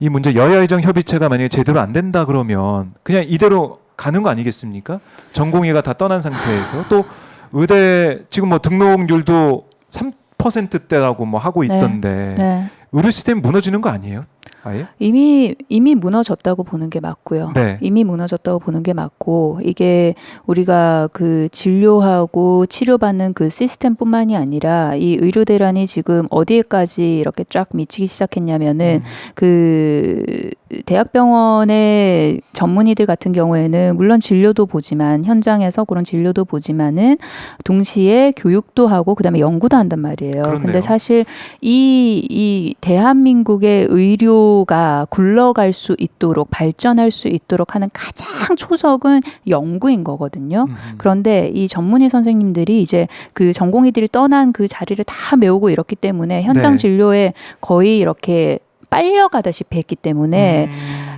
이 문제 여야의정 협의체가 만약에 제대로 안 된다 그러면 그냥 이대로 가는 거 아니겠습니까? 전공의가 다 떠난 상태에서 또 의대 지금 뭐 등록률도 3%대라고 뭐 하고 있던데 네. 의료 시스템 무너지는 거 아니에요? 아예? 이미 무너졌다고 보는 게 맞고요. 네. 이미 무너졌다고 보는 게 맞고 이게 우리가 그 진료하고 치료받는 그 시스템뿐만이 아니라 이 의료 대란이 지금 어디에까지 이렇게 쫙 미치기 시작했냐면은 그 대학병원의 전문의들 같은 경우에는 물론 진료도 보지만 현장에서 그런 진료도 보지만은 동시에 교육도 하고 그다음에 연구도 한단 말이에요. 그렇네요. 근데 사실 이 대한민국의 의료가 굴러갈 수 있도록 발전할 수 있도록 하는 가장 초석은 연구인 거거든요. 그런데 이 전문의 선생님들이 이제 그 전공의들이 떠난 그 자리를 다 메우고 이렇기 때문에 현장 네. 진료에 거의 이렇게 빨려가다시피 했기 때문에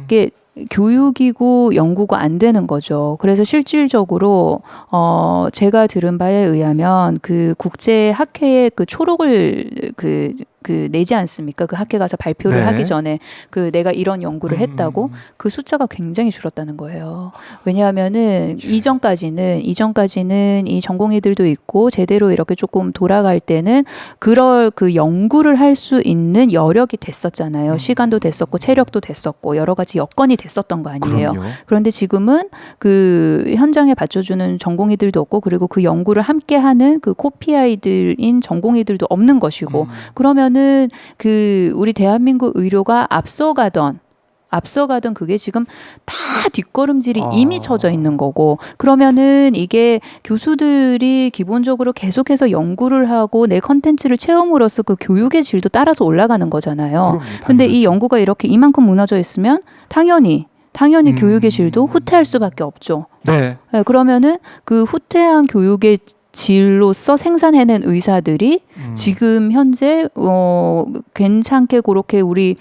이게 교육이고 연구가 안 되는 거죠. 그래서 실질적으로 제가 들은 바에 의하면 그 국제 학회의 그 초록을 그 내지 않습니까? 그 학회 가서 발표를 네. 하기 전에 그 내가 이런 연구를 했다고 그 숫자가 굉장히 줄었다는 거예요. 왜냐하면은 이전까지는 이 전공의들도 있고 제대로 이렇게 조금 돌아갈 때는 그럴 그 연구를 할 수 있는 여력이 됐었잖아요. 시간도 됐었고 체력도 됐었고 여러 가지 여건이 됐었던 거 아니에요. 그럼요. 그런데 지금은 그 현장에 받쳐주는 전공의들도 없고 그리고 그 연구를 함께하는 그 코피아이들인 전공의들도 없는 것이고 그러면은 그 우리 대한민국 의료가 앞서가던 그게 지금 다 뒷걸음질이 이미 쳐져 있는 거고 그러면은 이게 교수들이 기본적으로 계속해서 연구를 하고 내 컨텐츠를 채움으로써 그 교육의 질도 따라서 올라가는 거잖아요. 그럼요, 근데 이 당연하죠. 연구가 이렇게 이만큼 무너져 있으면 당연히 교육의 질도 후퇴할 수밖에 없죠. 네. 네, 그러면은 그 후퇴한 교육의 질로서 생산해낸 의사들이 지금 현재 괜찮게 그렇게 우리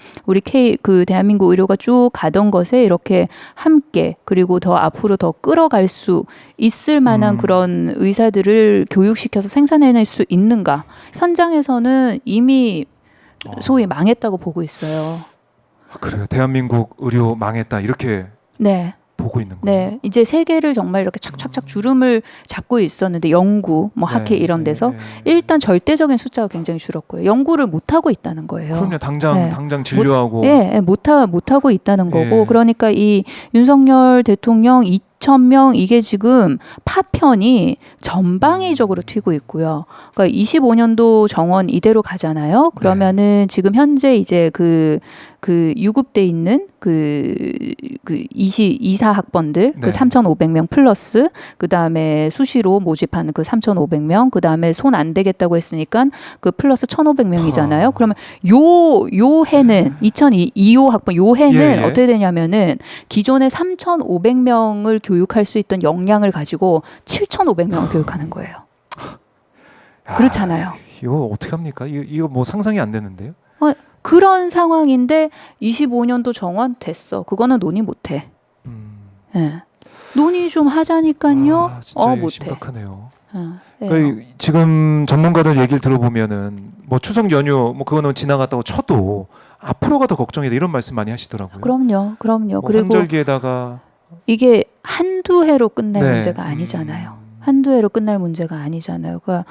그 대한민국 의료가 쭉 가던 것에 이렇게 함께 그리고 더 앞으로 더 끌어갈 수 있을 만한 그런 의사들을 교육시켜서 생산해낼 수 있는가? 현장에서는 이미 소위 망했다고 보고 있어요. 그래요. 대한민국 의료 망했다 이렇게 네. 보고 있는 거예요. 네, 이제 세계를 정말 이렇게 착착착 주름을 잡고 있었는데 연구, 뭐 학회 이런 데서 일단 절대적인 숫자가 굉장히 줄었고요. 연구를 못 하고 있다는 거예요. 그럼요. 당장 진료하고. 못 하고 있다는 거고. 예. 그러니까 이 윤석열 대통령 2,000명 이게 지금 파편이 전방위적으로 튀고 있고요. 그러니까 25년도 정원 이대로 가잖아요. 그러면은 지금 현재 이제 그 유급돼 있는 이사 학번들 네. 그 3,500명 플러스 그 다음에 수시로 모집하는 그 3,500명 그 다음에 손 안 되겠다고 했으니까 그 플러스 1,500명이잖아요. 그러면 요 해는 2002호 학번 요 해는 예. 어떻게 되냐면은 기존에 3,500명을 교육할 수 있던 역량을 가지고 7,500명을 교육하는 거예요. 그렇잖아요. 이거 어떻게 합니까? 이거 뭐 상상이 안 되는데요. 그런 상황인데 25년도 정원 됐어. 그거는 논의 못해. 예. 논의 좀 하자니까요. 진짜 못해. 심각하네요. 예. 그러니까 지금 전문가들 얘기를 들어보면은 뭐 추석 연휴 뭐 그거는 지나갔다고 쳐도 앞으로가 더 걱정이다 이런 말씀 많이 하시더라고요. 그럼요. 뭐 그리고 환절기에다가 이게 한두 해로 끝날 네. 문제가 아니잖아요. 한두 해로 끝날 문제가 아니잖아요. 그러니까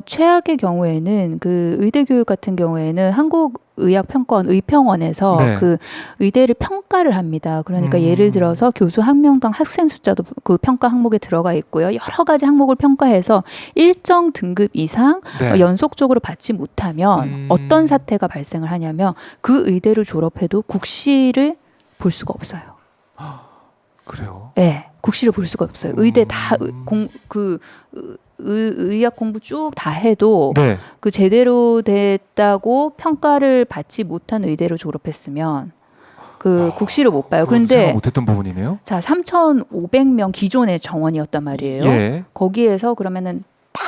최악의 경우에는 그 의대 교육 같은 경우에는 한국의학평가원 의평원에서 네. 그 의대를 평가를 합니다. 그러니까 예를 들어서 교수 한 명당 학생 숫자도 그 평가 항목에 들어가 있고요. 여러 가지 항목을 평가해서 일정 등급 이상 네. 연속적으로 받지 못하면 어떤 사태가 발생을 하냐면 그 의대를 졸업해도 국시를 볼 수가 없어요. 그래요. 네, 국시를 볼 수가 없어요. 의대 다 의학 공부 쭉 다 해도 네. 그 제대로 됐다고 평가를 받지 못한 의대로 졸업했으면 그 국시를 못 봐요. 생각 그런데 못했던 부분이네요. 자 3,500명 기존의 정원이었단 말이에요. 예. 거기에서 그러면은 다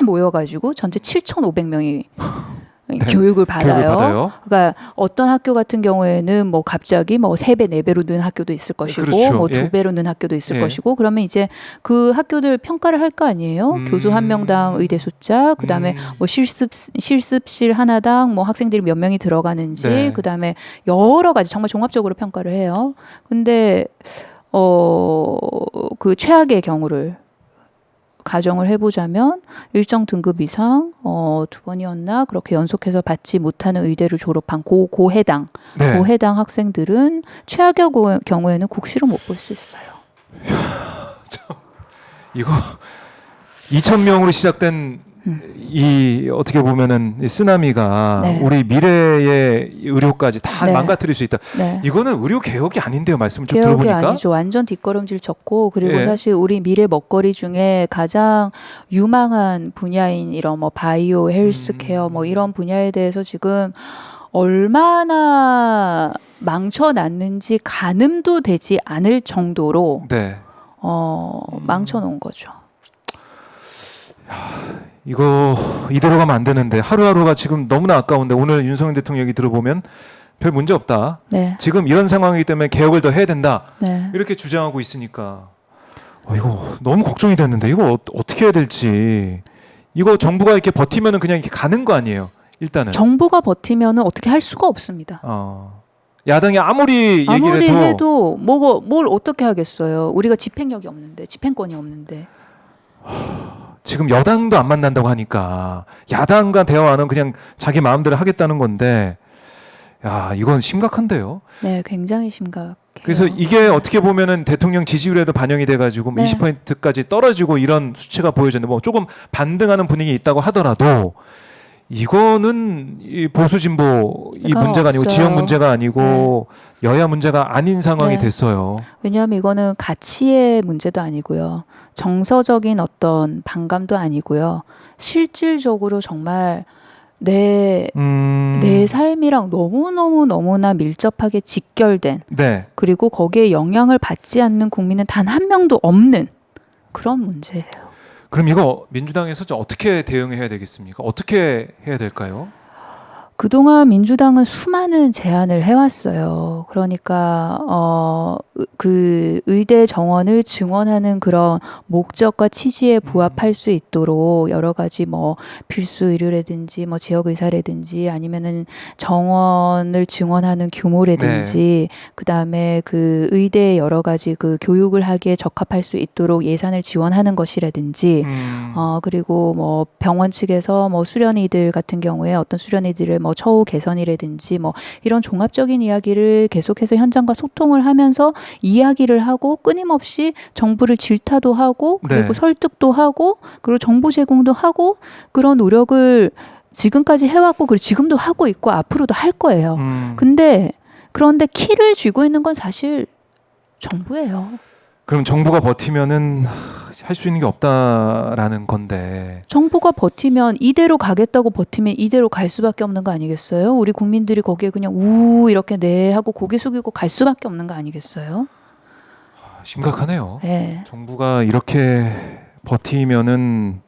모여가지고 전체 7,500명이 교육을 받아요. 교육을 받아요. 그러니까 어떤 학교 같은 경우에는 뭐 갑자기 뭐 3배, 4배로 는 학교도 있을 것이고 그렇죠. 뭐 예. 2배로 는 학교도 있을 예. 것이고 그러면 이제 그 학교들 평가를 할 거 아니에요. 교수 한 명당 의대 숫자, 그다음에 뭐 실습실 하나당 뭐 학생들이 몇 명이 들어가는지, 네. 그다음에 여러 가지 정말 종합적으로 평가를 해요. 근데 그 최악의 경우를 가정을 해보자면 일정 등급 이상 2번이었나 그렇게 연속해서 받지 못하는 의대를 졸업한 고 해당 네. 해당 학생들은 최악의 경우에는 국시로 못 볼 수 있어요. 이거 2,000명으로 시작된 이 어떻게 보면은 이 쓰나미가 네. 우리 미래의 의료까지 다 네. 망가뜨릴 수 있다. 네. 이거는 의료 개혁이 아닌데요. 말씀을 좀 개혁이 들어보니까. 아니죠. 완전 뒷걸음질 쳤고, 그리고 예. 사실 우리 미래 먹거리 중에 가장 유망한 분야인 이런 뭐 바이오, 헬스케어 뭐 이런 분야에 대해서 지금 얼마나 망쳐놨는지 가늠도 되지 않을 정도로 네. 망쳐놓은 거죠. 이거 이대로 가면 안 되는데 하루하루가 지금 너무나 아까운데 오늘 윤석열 대통령 얘기 들어보면 별 문제 없다. 네, 지금 이런 상황이기 때문에 개혁을 더 해야 된다. 네. 이렇게 주장하고 있으니까 이거 너무 걱정이 됐는데 이거 어떻게 해야 될지. 이거 정부가 이렇게 버티면은 그냥 이렇게 가는 거 아니에요. 일단은. 정부가 버티면은 어떻게 할 수가 없습니다. 야당이 아무리 아무리 얘기를 해도 뭘 어떻게 하겠어요. 우리가 집행력이 없는데, 집행권이 없는데. 지금 여당도 안 만난다고 하니까 야당과 대화하는 그냥 자기 마음대로 하겠다는 건데 야 이건 심각한데요. 네, 굉장히 심각해요. 그래서 이게 어떻게 보면은 대통령 지지율에도 반영이 돼가지고 뭐 네. 20%까지 떨어지고 이런 수치가 보여졌는데 뭐 조금 반등하는 분위기 있다고 하더라도 이거는 이 보수 진보 이 그러니까 문제가 아니고 없어요. 지역 문제가 아니고 여야 문제가 아닌 상황이 네. 됐어요. 왜냐하면 이거는 가치의 문제도 아니고요. 정서적인 어떤 반감도 아니고요. 실질적으로 정말 내 삶이랑 너무나 밀접하게 직결된, 네. 그리고 거기에 영향을 받지 않는 국민은 단 한 명도 없는 그런 문제예요. 그럼 이거 민주당에서 좀 어떻게 대응해야 되겠습니까? 어떻게 해야 될까요? 그동안 민주당은 수많은 제안을 해왔어요. 그러니까 그 의대 정원을 증원하는 그런 목적과 취지에 부합할 수 있도록 여러 가지 뭐 필수 의료라든지 뭐 지역 의사라든지 아니면은 정원을 증원하는 규모라든지 그다음에 그 의대 여러 가지 그 교육을 하기에 적합할 수 있도록 예산을 지원하는 것이라든지 그리고 뭐 병원 측에서 뭐 수련의들 같은 경우에 어떤 수련의들을 뭐 처우 개선이라든지 뭐 이런 종합적인 이야기를 계속해서 현장과 소통을 하면서 이야기를 하고 끊임없이 정부를 질타도 하고 그리고 네. 설득도 하고 그리고 정보 제공도 하고 그런 노력을 지금까지 해왔고 그리고 지금도 하고 있고 앞으로도 할 거예요. 그런데 키를 쥐고 있는 건 사실 정부예요. 그럼 정부가 버티면은 할 수 있는 게 없다라는 건데. 정부가 버티면 이대로 가겠다고 버티면 이대로 갈 수밖에 없는 거 아니겠어요? 우리 국민들이 거기에 그냥 우 이렇게 네 하고 고개 숙이고 갈 수밖에 없는 거 아니겠어요? 심각하네요. 네. 정부가 이렇게 버티면은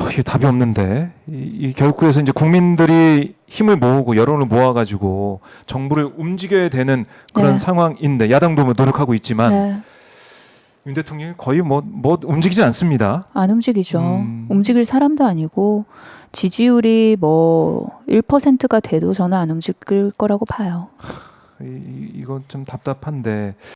이게 답이 없는데 이 결국에서 이제 국민들이 힘을 모으고 여론을 모아가지고 정부를 움직여야 되는 그런 네. 상황인데 야당도 뭐 노력하고 있지만 네. 윤 대통령이 거의 뭐 움직이지 않습니다. 안 움직이죠. 움직일 사람도 아니고 지지율이 뭐 1%가 돼도 저는 안 움직일 거라고 봐요. 이건 좀 답답한데.